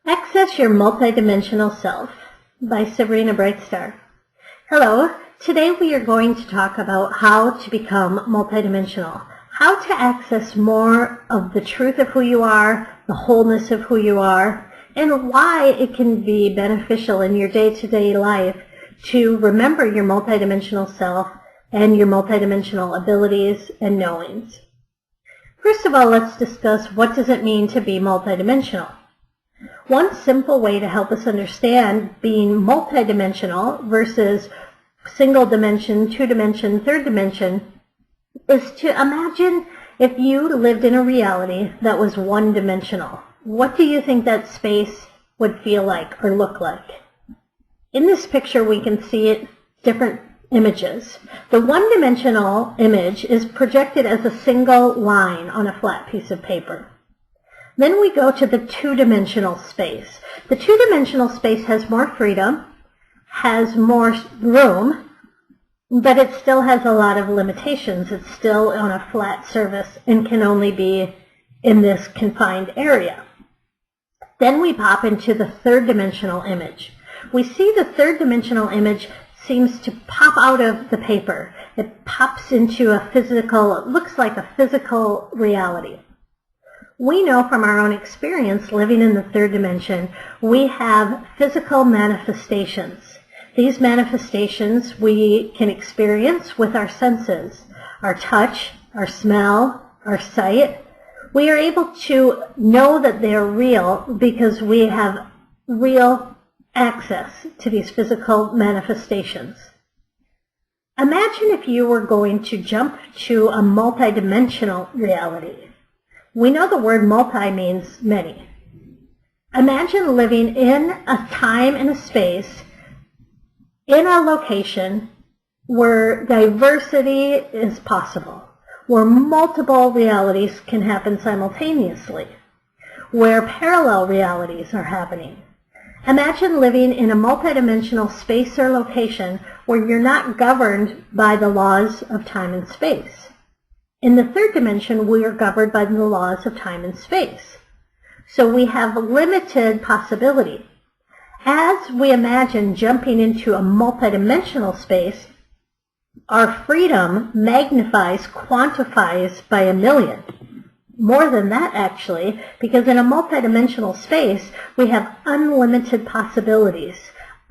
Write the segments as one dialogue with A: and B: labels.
A: Access Your Multidimensional Self by Sabrina Brightstar. Hello, today we are going to talk about how to become multidimensional, how to access more of the truth of who you are, the wholeness of who you are, and why it can be beneficial in your day-to-day life to remember your multidimensional self and your multidimensional abilities and knowings. First of all, let's discuss what does it mean to be multidimensional. One simple way to help us understand being multidimensional versus single dimension, two dimension, third dimension is to imagine if you lived in a reality that was one-dimensional. What do you think that space would feel like or look like? In this picture, we can see different images. The one-dimensional image is projected as a single line on a flat piece of paper. Then we go to the two-dimensional space. The two-dimensional space has more freedom, has more room, but it still has a lot of limitations. It's still on a flat surface and can only be in this confined area. Then we pop into the third-dimensional image. We see the third-dimensional image seems to pop out of the paper. It pops into a physical, it looks like a physical reality. We know from our own experience living in the third dimension, we have physical manifestations. These manifestations we can experience with our senses, our touch, our smell, our sight. We are able to know that they're real because we have real access to these physical manifestations. Imagine if you were going to jump to a multidimensional reality. We know the word multi means many. Imagine living in a time and a space, in a location where diversity is possible, where multiple realities can happen simultaneously, where parallel realities are happening. Imagine living in a multidimensional space or location where you're not governed by the laws of time and space. In the third dimension, we are governed by the laws of time and space. So we have limited possibility. As we imagine jumping into a multidimensional space, our freedom magnifies, quantifies by 1,000,000. More than that, actually, because in a multidimensional space, we have unlimited possibilities,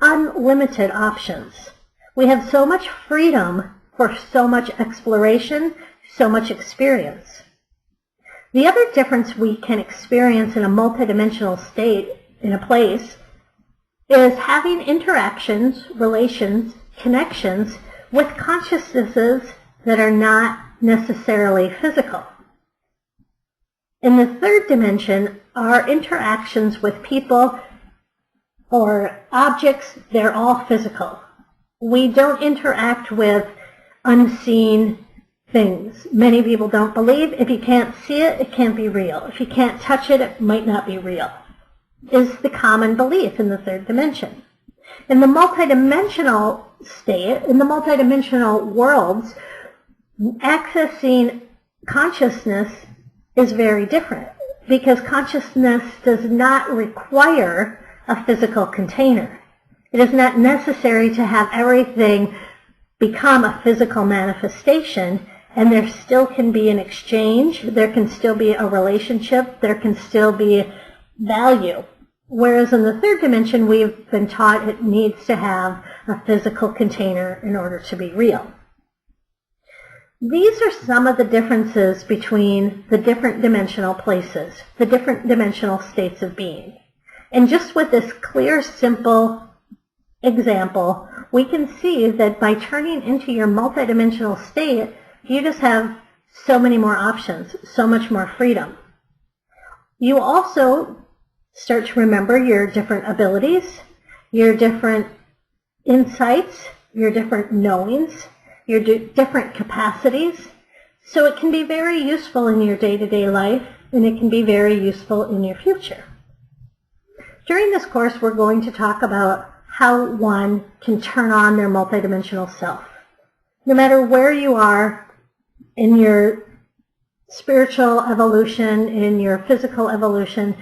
A: unlimited options. We have so much freedom for so much exploration, so much experience. The other difference we can experience in a multidimensional state, in a place, is having interactions, relations, connections with consciousnesses that are not necessarily physical. In the third dimension, our interactions with people or objects, they're all physical. We don't interact with unseen things. Many people don't believe if you can't see it, it can't be real. If you can't touch it, it might not be real, is the common belief in the third dimension. In the multidimensional state, in the multidimensional worlds, accessing consciousness is very different because consciousness does not require a physical container. It is not necessary to have everything become a physical manifestation, and there still can be an exchange, there can still be a relationship, there can still be value. Whereas in the third dimension, we've been taught it needs to have a physical container in order to be real. These are some of the differences between the different dimensional places, the different dimensional states of being. And just with this clear, simple example, we can see that by turning into your multidimensional state, you just have so many more options, so much more freedom. You also start to remember your different abilities, your different insights, your different knowings, your different capacities. So it can be very useful in your day-to-day life, and it can be very useful in your future. During this course, we're going to talk about how one can turn on their multidimensional self. No matter where you are in your spiritual evolution, in your physical evolution,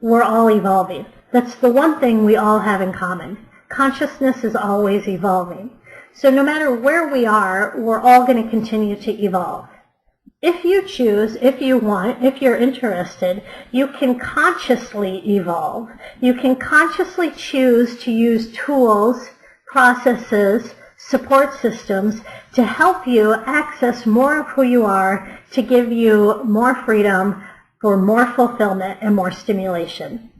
A: we're all evolving. That's the one thing we all have in common. Consciousness is always evolving. So no matter where we are, we're all going to continue to evolve. If you choose, if you want, if you're interested, you can consciously evolve. You can consciously choose to use tools, processes, support systems to help you access more of who you are, to give you more freedom for more fulfillment and more stimulation.